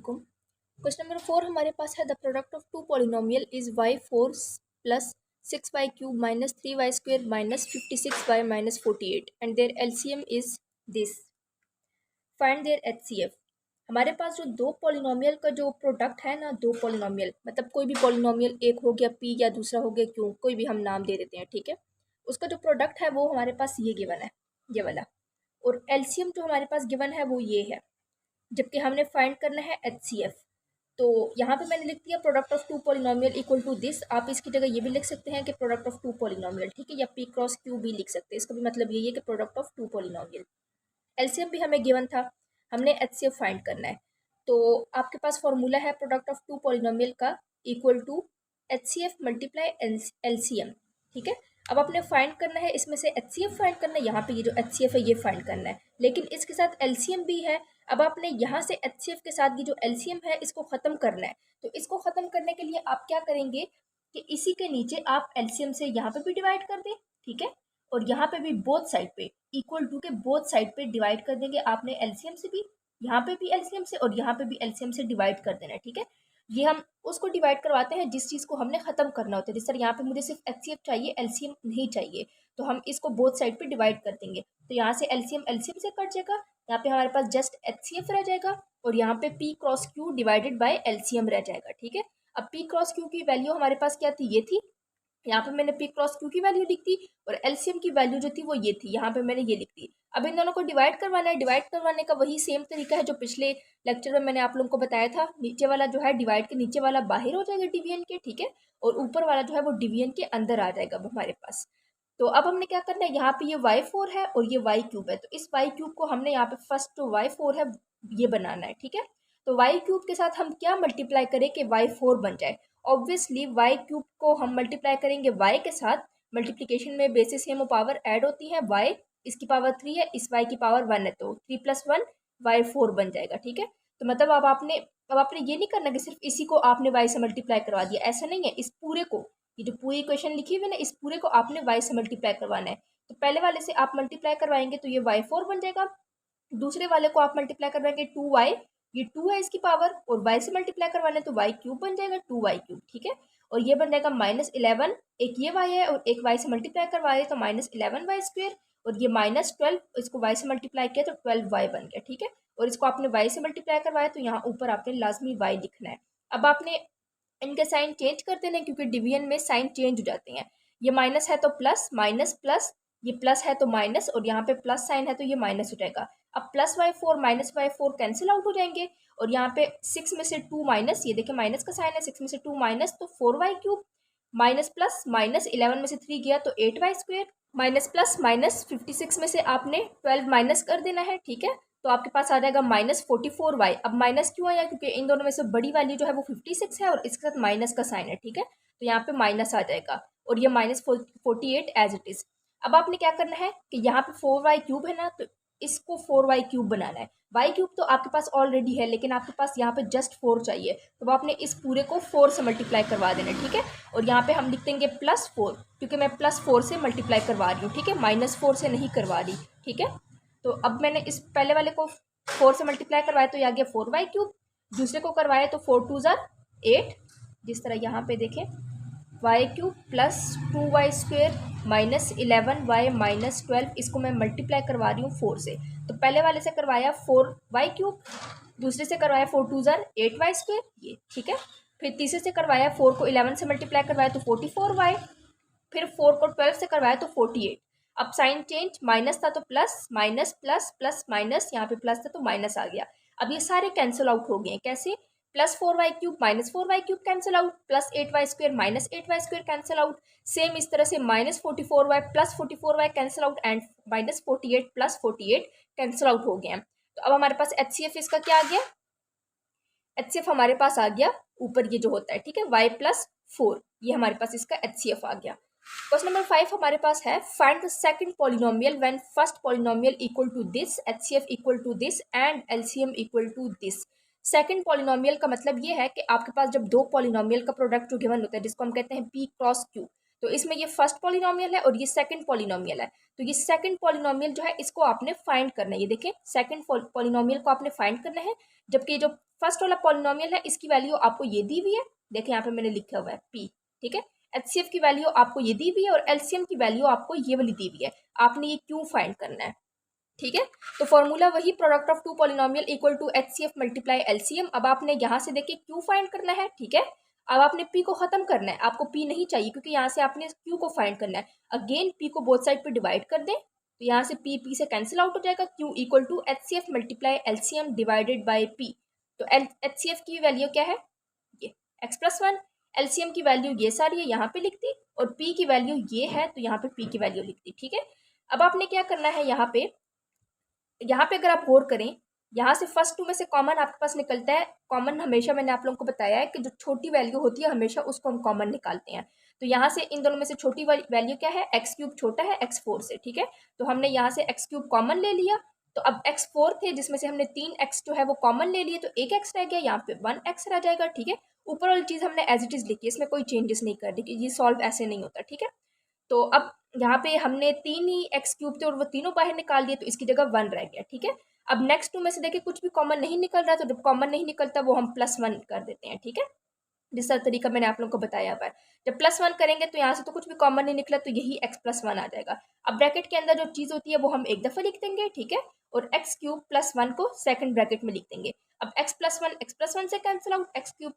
वालेकुम। Question number 4 हमारे पास है the product of two polynomial is y4 plus 6y³ minus 3y² minus 56y minus 48 and their LCM is this. Find their HCF. हमारे पास जो दो पॉलिनोमियल का जो प्रोडक्ट है ना, दो पॉलिनोमियल मतलब कोई भी पॉलिनोमियल, एक हो गया p या दूसरा हो गया q, कोई भी हम नाम दे देते हैं, ठीक है। उसका जो प्रोडक्ट है वो हमारे पास ये गिवन है, ये वाला। और एलसीएम जो हमारे पास गिवन है वो ये है, जबकि हमने फाइंड करना है एचसीएफ। तो यहाँ पे मैंने लिख दिया product of two polynomial equal to this. आप इसकी जगह ये भी लिख सकते हैं कि प्रोडक्ट ऑफ टू पॉलिनोमियल, ठीक है, या p क्रॉस q भी लिख सकते हैं। इसका भी मतलब यही है कि product of two polynomial. LCM भी हमें गिवन था, हमने एचसीएफ फाइंड करना है। तो आपके पास फॉर्मूला है प्रोडक्ट ऑफ टू पॉलिनोमियल का equal to HCF multiply LCM, ठीक है। अब आपने फाइंड करना है, इसमें से एचसीएफ फाइंड करना है, यहाँ पे ये जो एचसीएफ है ये फाइंड करना है, लेकिन इसके साथ एलसीएम भी है। अब आपने यहाँ से एचसीएफ के साथ ये जो एलसीएम है इसको खत्म करना है। तो इसको खत्म करने के लिए आप क्या करेंगे कि इसी के नीचे आप एलसीएम से यहाँ पे भी डिवाइड कर दें, ठीक है, और यहाँ पे भी बोथ साइड पे इक्वल टू के बोथ साइड पे डिवाइड कर देंगे। आपने एलसीएम से भी, यहाँ पे भी एलसीएम से और यहाँ पे भी एलसीएम से डिवाइड कर देना है, ठीक है। ये हम उसको डिवाइड करवाते हैं जिस चीज़ को हमने खत्म करना होता है। जिस तरह यहाँ पे मुझे सिर्फ एचसीएफ चाहिए, एलसीएम नहीं चाहिए, तो हम इसको बोथ साइड पे डिवाइड कर देंगे। तो यहाँ से एलसीएम एलसीएम से कट जाएगा, यहाँ पे हमारे पास जस्ट एचसीएफ रह जाएगा और यहाँ पे p cross q divided by LCM रह जाएगा, ठीक है। अब p क्रॉस q की वैल्यू हमारे पास क्या थी, ये थी। यहाँ पे मैंने p क्रॉस q की वैल्यू लिख दी और एलसीएम की वैल्यू जो थी वो ये थी, यहाँ पे मैंने ये लिख दी। अब इन दोनों को डिवाइड करवाना है। डिवाइड करवाने का वही सेम तरीका है जो पिछले लेक्चर में मैंने आप लोगों को बताया था। नीचे वाला जो है डिवाइड के नीचे वाला बाहर हो जाएगा डिवीजन के, ठीक है, और ऊपर वाला जो है वो डिवीजन के अंदर आ जाएगा अब हमारे पास। तो अब हमने क्या करना है, यहाँ पे ये y4 है और ये y³ है, तो इस y³ को हमने यहाँ पे फर्स्ट जो y4 है ये बनाना है, ठीक है। तो y³ के साथ हम क्या मल्टीप्लाई करें कि y4 बन जाए। ऑब्वियसली y³ को हम मल्टीप्लाई करेंगे y के साथ। मल्टीप्लिकेशन में बेसिस सेम पावर ऐड होती है, y इसकी पावर 3 है, इस y की पावर 1 है, तो 3 + 1 y4 बन जाएगा, ठीक है। तो मतलब अब आपने ये नहीं करना कि सिर्फ इसी को आपने y से मल्टीप्लाई करवा दिया, ऐसा नहीं है। इस पूरे को, ये जो पूरी इक्वेशन लिखी हुई है ना, इस पूरे को आपने y से मल्टीप्लाई करवाना है। तो पहले वाले से आप मल्टीप्लाई करवाएंगे तो ये y4 बन जाएगा। दूसरे वाले को आप मल्टीप्लाई करवाएंगे 2y, ये 2 है इसकी पावर, और y से मल्टीप्लाई करवाना है तो y³ बन जाएगा, 2y³, ठीक है। और ये बन जाएगा -11, एक ये y है और एक y से मल्टीप्लाई करवा रहे तो -11y², और ये -12, इसको y से मल्टीप्लाई किया तो 12y बन गया, ठीक है। और इसको आपने y से मल्टीप्लाई करवाया तो यहाँ ऊपर आपने लाजमी y लिखना है। अब आपने इनके साइन चेंज कर देना है क्योंकि डिवीजन में साइन चेंज हो जाते हैं। ये माइनस है तो प्लस, माइनस प्लस, ये प्लस है तो माइनस, और यहाँ पे प्लस साइन है तो ये माइनस हो जाएगा। अब +y4 -y4 कैंसिल आउट हो जाएंगे, और यहाँ पे 6 में से 2 माइनस, ये देखिए माइनस का साइन है, 6 में से 2 माइनस तो 4y³ माइनस प्लस माइनस 11 में से 3 गया तो 8y² माइनस प्लस माइनस 56 में से आपने 12 माइनस कर देना है, ठीक है। तो आपके पास आ जाएगा -44y। अब माइनस क्यों आया, क्योंकि इन दोनों में से बड़ी वैल्यू जो है वो 56 है और इसके साथ माइनस का साइन है, ठीक है। तो यहाँ पे माइनस आ जाएगा और ये -48 एज इट इज। अब आपने क्या करना है कि यहाँ पे 4y³ है ना, तो इसको 4y³ बनाना है। y³ तो आपके पास ऑलरेडी है, लेकिन आपके पास यहाँ पे जस्ट 4 चाहिए, तो आपने इस पूरे को 4 से मल्टीप्लाई करवा देना, ठीक है। और यहाँ पे हम लिख देंगे +4, क्योंकि मैं +4 से मल्टीप्लाई करवा रही हूँ, ठीक है, -4 से नहीं करवा रही, ठीक है। तो अब मैंने इस पहले वाले को 4 से मल्टीप्लाई करवाया तो ये आ गया 4y³, दूसरे को करवाया तो 4 2 ज़ा 8, जिस तरह यहाँ पे देखें y³ प्लस 2y² -11y -12, इसको मैं मल्टीप्लाई करवा रही हूँ 4 से। तो पहले वाले से करवाया 4y³, दूसरे से करवाया 4 2 ज़ा 8y², ये ठीक है। फिर तीसरे से करवाया 4 को 11 से मल्टीप्लाई करवाया तो 44y, फिर 4 को 12 से करवाया तो 48। अब साइन चेंज, माइनस था तो plus, minus plus plus minus, यहाँ पे प्लस था तो माइनस आ गया। अब ये सारे कैंसिल आउट हो गए हैं, कैसे, +4y³ -4y³ cancel out, +8y² -8y² cancel out, same इस तरह से -44y +44y cancel out, and -48 +48 cancel out हो गए हैं। तो अब हमारे पास एचसीएफ इसका क्या आ गया, एचसीएफ हमारे पास आ गया ऊपर ये जो होता है, ठीक है, y+4, ये हमारे पास इसका एचसीएफ आ गया। क्वेश्चन नंबर 5 हमारे पास है, find the second polynomial when first polynomial equal to this, HCF equal to this and LCM equal to this. Second polynomial का मतलब ये है कि आपके पास जब दो पॉलिनोमियल का प्रोडक्ट जो गिवन होता है जिसको हम कहते हैं p क्रॉस q, तो इसमें ये फर्स्ट पॉलिनोमियल है और ये सेकंड पॉलिनोमियल है। तो ये सेकंड पॉलिनोमियल जो है इसको आपने फाइंड करना है। ये देखें, सेकंड पॉलिनोमियल को आपने फाइंड करना है, जबकि जो फर्स्ट वाला पॉलिनोमियल है इसकी वैल्यू आपको ये दी हुई है। देखें यहाँ पे मैंने लिखा हुआ है p, ठीक है। एचसीएफ की वैल्यू आपको ये दी हुई है और एलसीएम की वैल्यू आपको ये वाली दी हुई है। आपने ये क्यों फाइंड करना है, ठीक है। तो फॉर्मूला वही, product of two polynomial equal to HCF multiply LCM. अब आपने यहाँ से देखिए क्यू फाइंड करना है, ठीक है। अब आपने पी को खत्म करना है, आपको पी नहीं चाहिए क्योंकि यहाँ से आपने क्यू को फाइंड करना है। अगेन पी को बोथ साइड पे डिवाइड कर दें, तो यहाँ से पी से कैंसिल आउट हो जाएगा। Q equal to HCF multiply LCM divided by P. तो एचसीएफ की वैल्यू क्या है, ये x+1। एलसीएम की वैल्यू ये सारी है, यहाँ पे लिख दी, और पी की वैल्यू ये है तो यहाँ पे पी की वैल्यू लिख दी, ठीक है। अब आपने क्या करना है, यहाँ पे अगर आप गौर करें, यहाँ से फर्स्ट टू में से कॉमन आपके पास निकलता है। कॉमन हमेशा मैंने आप लोगों को बताया है कि जो छोटी वैल्यू होती है हमेशा उसको हम कॉमन निकालते हैं। तो यहाँ से इन दोनों में से छोटी वाली वैल्यू क्या है, x³ छोटा है x4 से, ठीक है। तो हमने यहाँ से x³ कॉमन ले लिया। तो अब x4 थे जिसमें से हमने 3x जो है वो कॉमन ले लिए, तो एक x रह गया, यहाँ पे 1x रह जाएगा, ठीक है। ऊपर वाली चीज़ हमने एज इट इज़ लिखी है, इसमें कोई चेंजेस नहीं कर दी, ये सॉल्व ऐसे नहीं होता, ठीक है। तो अब यहाँ पे हमने 3 ही x³ थे और वो तीनों बाहर निकाल दिए, तो इसकी जगह 1 रह गया, ठीक है। अब नेक्स्ट टू में से देखिए कुछ भी कॉमन नहीं निकल रहा, तो जब कॉमन नहीं निकलता वो हम +1 कर देते हैं, ठीक है। जिस तरीका मैंने आप लोगों को बताया हुआ है, जब +1 करेंगे तो यहाँ से तो कुछ भी कॉमन नहीं निकला, तो यही x+1 आ जाएगा। अब ब्रैकेट के अंदर जो चीज़ होती है वो हम एक दफ़ा लिख देंगे, ठीक है, और x³ +1 को सेकंड ब्रैकेट में लिख देंगे। अब x+1 से कैंसिल आउट, x³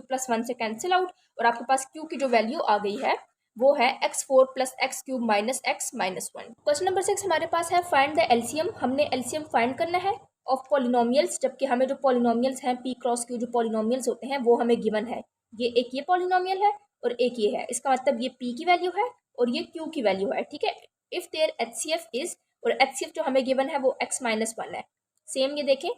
+1 से कैंसिल आउट, और आपके पास q की जो वैल्यू आ गई है वो है x4 + x³ - x - 1। Question number 6 हमारे पास है, फाइंड द एलसीएम। हमने एलसीएम फाइंड करना है ऑफ पॉलिनोमियल्स, जबकि हमें जो पॉलिनोमियल्स हैं p क्रॉस q जो पॉलिनोमियल्स होते हैं वो हमें गिवन है। ये पॉलिनोमियल है और एक ये है, इसका मतलब ये p की वैल्यू है और ये q की वैल्यू है, ठीक है। इफ देयर एचसीएफ इज, और एचसीएफ जो हमें गिवन है वो x - 1 है। सेम ये देखें,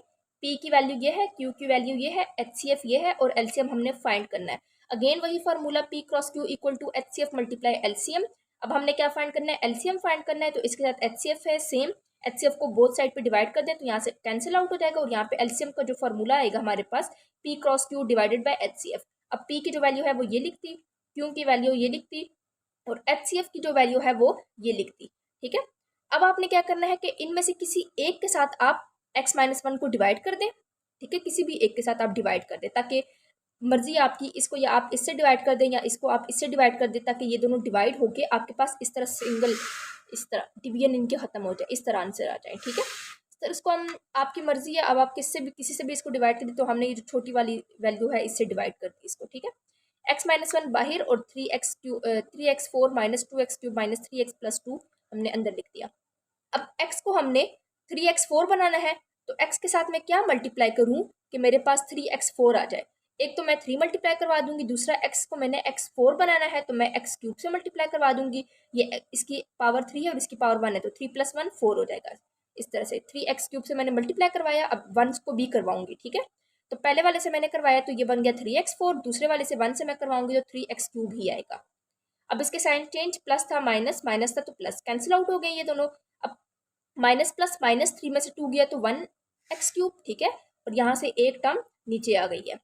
p की वैल्यू ये है, q की वैल्यू ये है, एचसीएफ ये है और एलसीएम हमने फाइंड करना है। अगेन वही formula p cross q equal to HCF multiply LCM. अब हमने क्या फाइंड करना है, एलसीएम फाइंड करना है, तो इसके साथ एचसीएफ है सेम, एचसीएफ को बोथ साइड पे डिवाइड कर दें तो यहाँ से कैंसिल आउट हो जाएगा, और यहाँ पे एलसीएम का जो फार्मूला आएगा हमारे पास p cross q divided by HCF. अब p की जो वैल्यू है वो ये लिखती, q की वैल्यू ये लिखती, और एचसीएफ की जो वैल्यू है वो ये लिखती, ठीक है। अब आपने क्या करना है कि इनमें से किसी एक के साथ आप x - 1 को डिवाइड कर दें, ठीक है, किसी भी एक के साथ आप डिवाइड कर दें, ताकि मर्जी आपकी, इसको या आप इससे डिवाइड कर दें या इसको आप इससे डिवाइड कर दें, ताकि ये दोनों डिवाइड होके आपके पास इस तरह सिंगल, इस तरह डिवीजन इनके खत्म हो जाए, इस तरह आंसर आ जाए, ठीक है। तो इसको हम, आपकी मर्जी है, अब आप किसी से भी इसको डिवाइड कर दें, तो हमने ये जो छोटी वाली वैल्यू है इससे डिवाइड कर दी इसको, ठीक है। x - 1 बाहर और 3x4 - 2x³ - 3x + 2 हमने अंदर लिख दिया। अब x को हमने 3x4 बनाना है, तो x के साथ मैं क्या मल्टीप्लाई करूं कि मेरे पास 3x4 आ जाए। एक तो मैं 3 मल्टीप्लाई करवा दूंगी, दूसरा x को मैंने x4 बनाना है तो मैं x³ से मल्टीप्लाई करवा दूंगी। ये इसकी पावर 3 है और इसकी पावर 1 है, तो 3 + 1 4 हो जाएगा। इस तरह से 3x³ से मैंने मल्टीप्लाई करवाया, अब 1 को भी करवाऊंगी, ठीक है। तो पहले वाले से मैंने करवाया तो ये बन गया 3x4, दूसरे वाले से 1 से मैं करवाऊंगी तो 3x³ ही आएगा। अब इसके साइन चेंज, प्लस था माइनस, माइनस था तो प्लस, कैंसिल आउट हो गए ये दोनों। अब माइनस प्लस माइनस, 3 में से 2 गया तो 1x³, ठीक है, और यहाँ से एक टर्म नीचे आ गई है।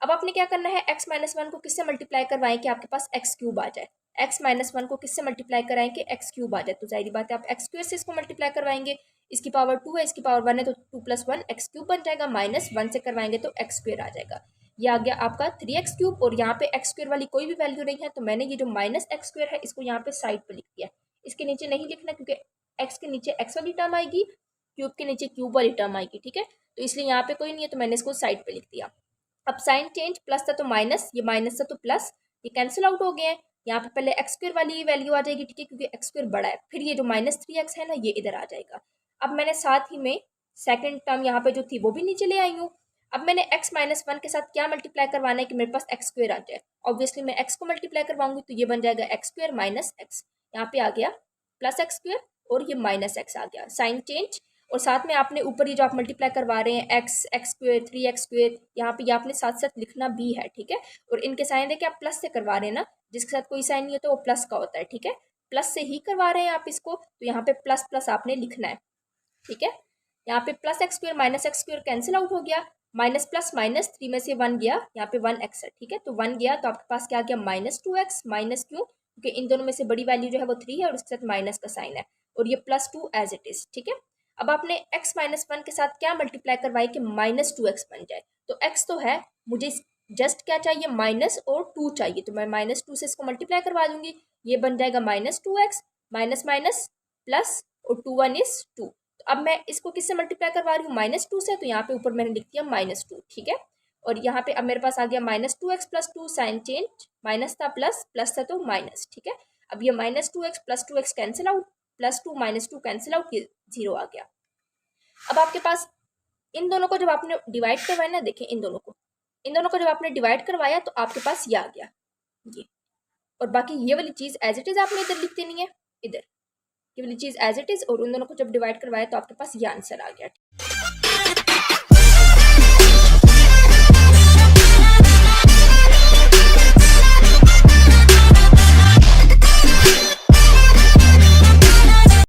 अब आपने क्या करना है, x - 1 को किससे मल्टीप्लाई करवाएं कि आपके पास x³ आ जाए। x - 1 को किससे मल्टीप्लाई कराएं कि x³ आ जाए, तो जाहिर बात है आप x² से इसको मल्टीप्लाई करवाएंगे। इसकी पावर 2 है, इसकी पावर 1 है, तो 2 + 1 x³ बन जाएगा, माइनस 1 से करवाएंगे तो x² आ जाएगा। ये आ गया आपका 3x³, और यहाँ पे x² वाली कोई भी वैल्यू नहीं है, तो मैंने ये जो -x² है इसको यहाँ पे साइड पे लिख दिया। इसके नीचे नहीं लिखना क्योंकि x के नीचे x वाली टर्म आएगी, क्यूब के नीचे क्यूब वाली टर्म आएगी, ठीक है। तो इसलिए यहाँ पे कोई नहीं है, तो मैंने इसको साइड पे लिख दिया। अब साइन चेंज, प्लस था तो माइनस, ये माइनस था तो प्लस, ये कैंसिल आउट हो गए हैं। यहाँ पे पहले x² वाली वैल्यू आ जाएगी, ठीक है, क्योंकि x² बड़ा है, फिर ये जो -3x है ना ये इधर आ जाएगा। अब मैंने साथ ही में सेकंड टर्म यहाँ पे जो थी वो भी नीचे ले आई हूँ। अब मैंने x - 1 के साथ क्या मल्टीप्लाई करवाना है कि मेरे पास x² आ जाए। ऑब्वियसली मैं x को मल्टीप्लाई करवाऊंगी तो ये बन जाएगा x² - x, यहाँ पे आ गया प्लस x² और ये -x आ गया, साइन चेंज। और साथ में आपने ऊपर ये जो आप मल्टीप्लाई करवा रहे हैं x² 3x², यहाँ पे ये आपने साथ साथ लिखना भी है, ठीक है। और इनके साइन देखिए आप प्लस से करवा रहे हैं ना, जिसके साथ कोई साइन नहीं होता वो प्लस का होता है, ठीक है। प्लस से ही करवा रहे हैं आप इसको, तो यहाँ पे प्लस प्लस आपने लिखना है, ठीक है। यहाँ पे plus x² -x² cancel out हो गया, माइनस प्लस माइनस, 3 में से 1 गया, यहाँ पे 1x है, ठीक है। तो 1 गया तो आपके पास क्या आ गया, -2x, माइनस क्यों क्योंकि इन दोनों में से बड़ी वैल्यू जो है वो 3 है और उसके साथ माइनस का साइन है, और ये +2 एज इट इज। ठीक है, अब आपने x माइनस 1 के साथ क्या मल्टीप्लाई करवाए कि -2x बन जाए। तो x तो है, मुझे जस्ट क्या चाहिए, माइनस और 2 चाहिए, तो मैं -2 से इसको मल्टीप्लाई करवा दूंगी, ये बन जाएगा -2x माइनस माइनस प्लस, और 2 1 इज 2। तो अब मैं इसको किससे मल्टीप्लाई करवा रही हूँ, -2 से, तो यहाँ पे ऊपर मैंने लिख दिया -2। ठीक है, और यहाँ पे अब मेरे पास आ गया -2x + 2, साइन चेंज, माइनस था प्लस, प्लस था तो माइनस। ठीक है, अब ये -2x + 2x cancel out, +2 -2 cancel out, ये 0 आ गया। अब आपके पास इन दोनों को जब आपने डिवाइड करवाया ना, देखें इन दोनों को जब आपने डिवाइड करवाया तो आपके पास ये आ गया ये, और बाकी ये वाली चीज़ एज इट इज़ आपने इधर लिख देनी है, इधर ये वाली चीज़ एज इट इज़, और उन दोनों को जब डिवाइड करवाया तो आपके पास ये आंसर आ गया।